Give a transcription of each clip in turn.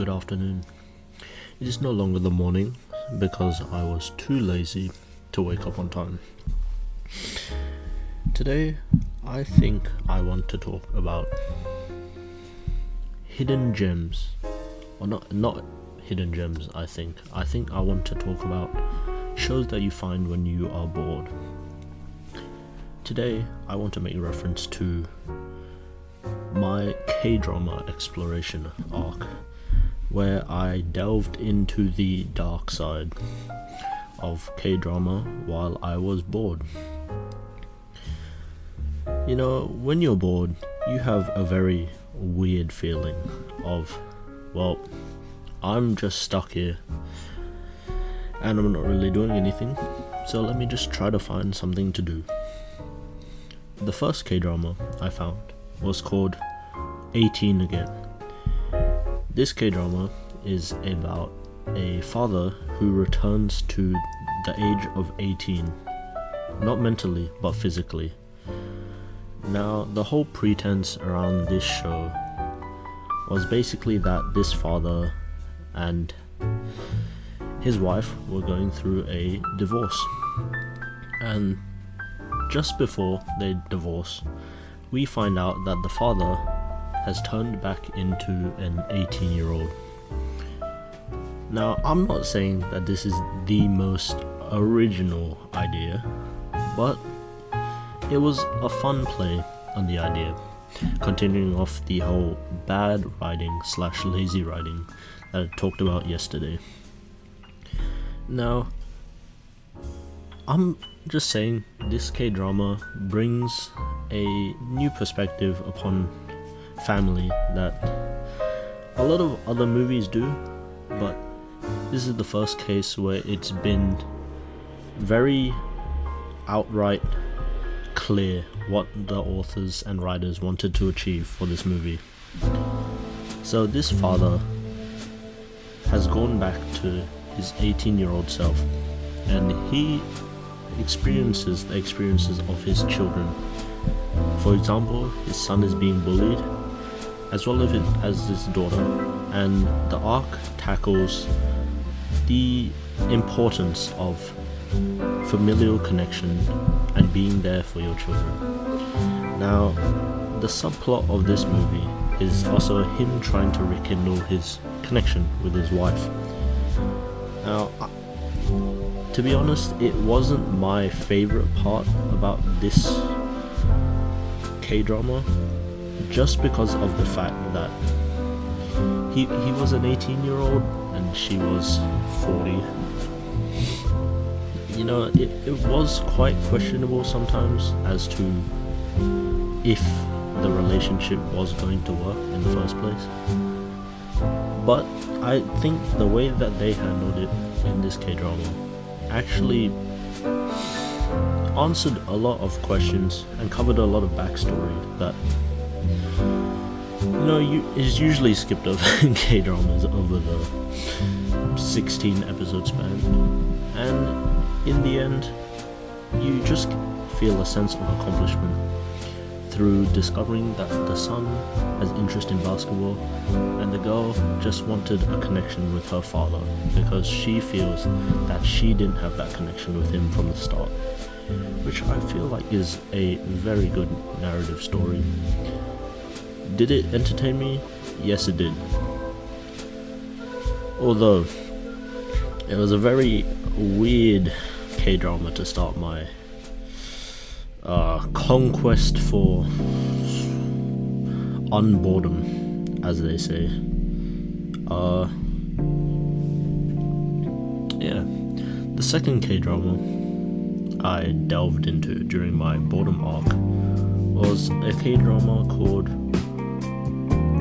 good afternoon. It is no longer the morning because I was too lazy to wake up on time. Today, I think I want to talk about hidden gems. Or not hidden gems, I think. I think I want to talk about shows that you find when you are bored. Today, I want to make reference to my K-drama exploration arc, where I delved into the dark side of K-drama while I was bored. You know, when you're bored, you have a very weird feeling of, well, I'm just stuck here and I'm not really doing anything, so let me just try to find something to do. The first K-drama I found was called 18 Again. This K-drama is about a father who returns to the age of 18, not mentally but physically. Now, the whole pretense around this show was basically that this father and his wife were going through a divorce, and just before they divorce, we find out that the father has turned back into an 18-year-old. Now, I'm not saying that this is the most original idea, but it was a fun play on the idea, continuing off the whole bad writing / lazy writing that I talked about yesterday. Now, I'm just saying this K-drama brings a new perspective upon family that a lot of other movies do, but this is the first case where it's been very outright clear what the authors and writers wanted to achieve for this movie. So this father has gone back to his 18-year-old self, and he experiences the experiences of his children. For example, his son is being bullied, as well as his daughter, and the arc tackles the importance of familial connection and being there for your children. Now, the subplot of this movie is also him trying to rekindle his connection with his wife. Now, to be honest, it wasn't my favorite part about this K-drama, just because of the fact that he was an 18-year-old and she was 40. You know, it was quite questionable sometimes as to if the relationship was going to work in the first place. But I think the way that they handled it in this K-drama actually answered a lot of questions and covered a lot of backstory that, you know, is usually skipped over in K-dramas over the 16 episode span. And in the end, you just feel a sense of accomplishment through discovering that the son has interest in basketball and the girl just wanted a connection with her father because she feels that she didn't have that connection with him from the start, which I feel like is a very good narrative story. Did it entertain me? Yes, it did. Although it was a very weird K-drama to start my conquest for unboredom, as they say. The second K-drama I delved into during my boredom arc was a K-drama called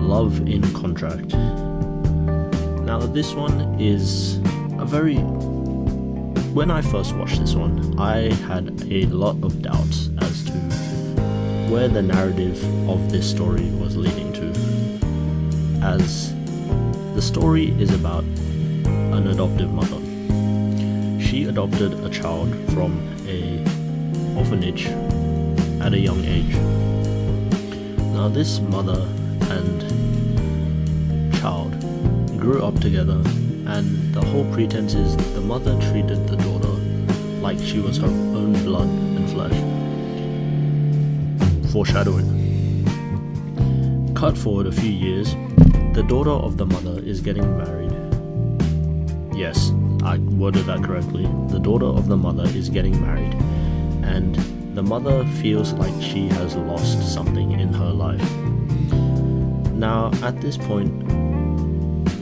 Love in Contract. Now, this one is when I first watched this one, I had a lot of doubts as to where the narrative of this story was leading to, as the story is about an adoptive mother. She adopted a child from an orphanage at a young age. Now, this mother and child grew up together, and the whole pretense is the mother treated the daughter like she was her own blood and flesh. Foreshadowing. Cut forward a few years, the daughter of the mother is getting married. Yes, I worded that correctly. The daughter of the mother is getting married, and the mother feels like she has lost something in her life. Now, at this point,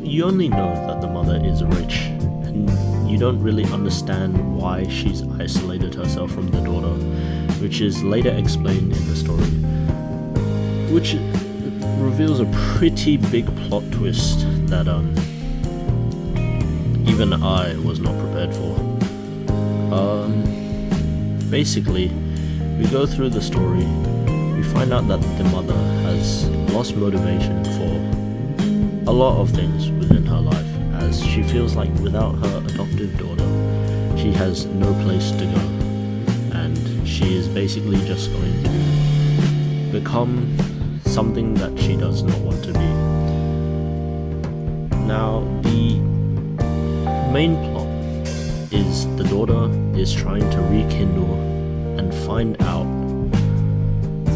you only know that the mother is rich, and you don't really understand why she's isolated herself from the daughter, which is later explained in the story, which reveals a pretty big plot twist that even I was not prepared for. Basically, we go through the story, we find out that the mother has lost motivation for a lot of things within her life, as she feels like without her adoptive daughter, she has no place to go, and she is basically just going to become something that she does not want to be. Now, the main plot is the daughter is trying to rekindle and find out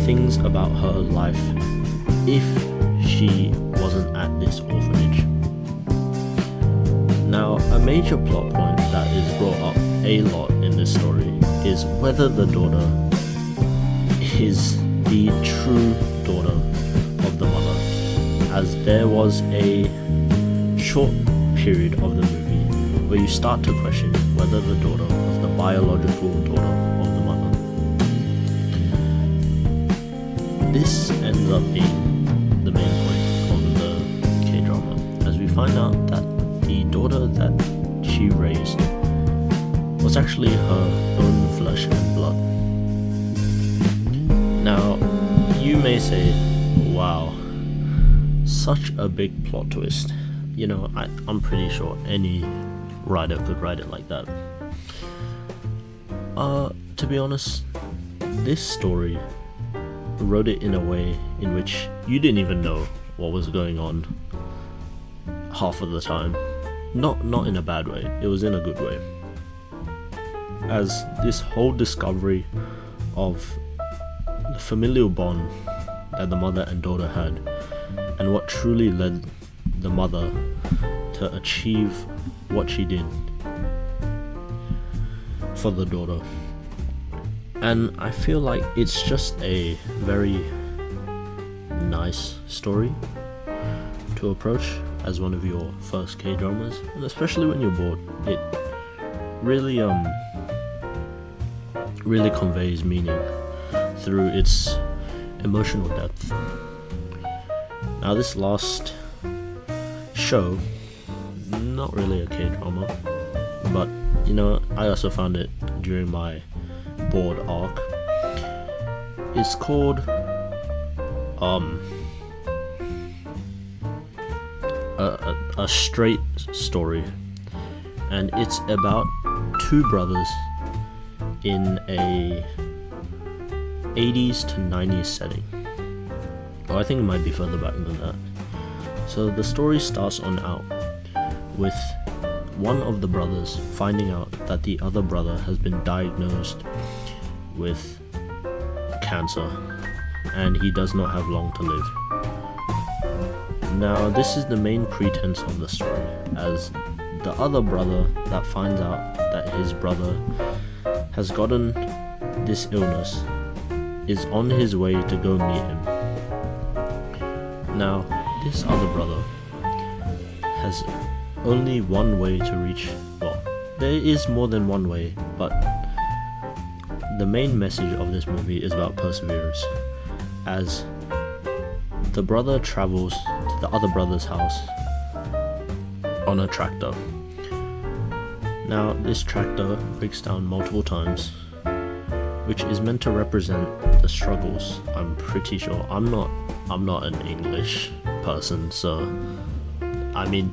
things about her life if she wasn't at this orphanage. Now, a major plot point that is brought up a lot in this story is whether the daughter is the true daughter of the mother, as there was a short period of the movie where you start to question whether the daughter was the biological daughter of the mother. This ends up being the main point of the K-drama, as we find out that the daughter that she raised was actually her own flesh and blood. Now, you may say, wow, such a big plot twist. You know, I'm pretty sure any writer could write it like that. To be honest, this story wrote it in a way in which you didn't even know what was going on half of the time. Not in a bad way, it was in a good way. As this whole discovery of the familial bond that the mother and daughter had, and what truly led the mother to achieve what she did for the daughter. And I feel like it's just a very nice story to approach as one of your first K-dramas, and especially when you're bored, it really conveys meaning through its emotional depth. Now, this last show, not really a K-drama, but you know, I also found it during my bored arc. It's called a straight story, and it's about two brothers in a 80s to 90s setting. Or I think it might be further back than that. So the story starts on out with one of the brothers finding out that the other brother has been diagnosed with cancer and he does not have long to live. Now, this is the main pretense of the story, as the other brother that finds out that his brother has gotten this illness is on his way to go meet him. Now, this other brother has only one way to reach, well, there is more than one way, but the main message of this movie is about perseverance, as the brother travels to the other brother's house on a tractor. Now, this tractor breaks down multiple times, which is meant to represent the struggles. I'm pretty sure. I'm not an English person, so I mean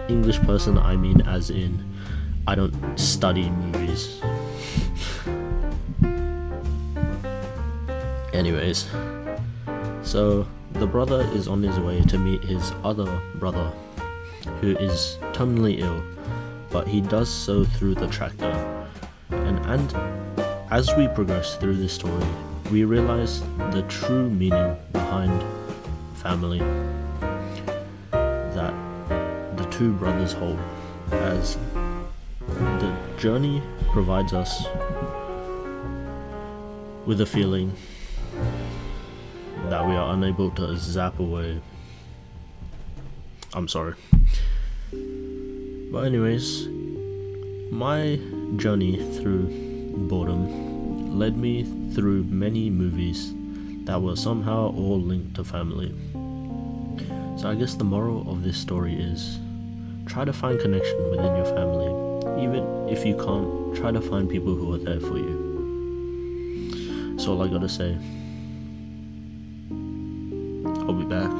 English person, I mean as in I don't study movies. Anyways, so the brother is on his way to meet his other brother, who is terminally ill, but he does so through the tractor. And as we progress through this story, we realize the true meaning behind family that the two brothers hold, as the journey provides us with a feeling that we are unable to zap away. I'm sorry. But anyways, my journey through boredom led me through many movies that were somehow all linked to family. So I guess the moral of this story is try to find connection within your family. Even if you can't, try to find people who are there for you. That's all I gotta say. I'll be back.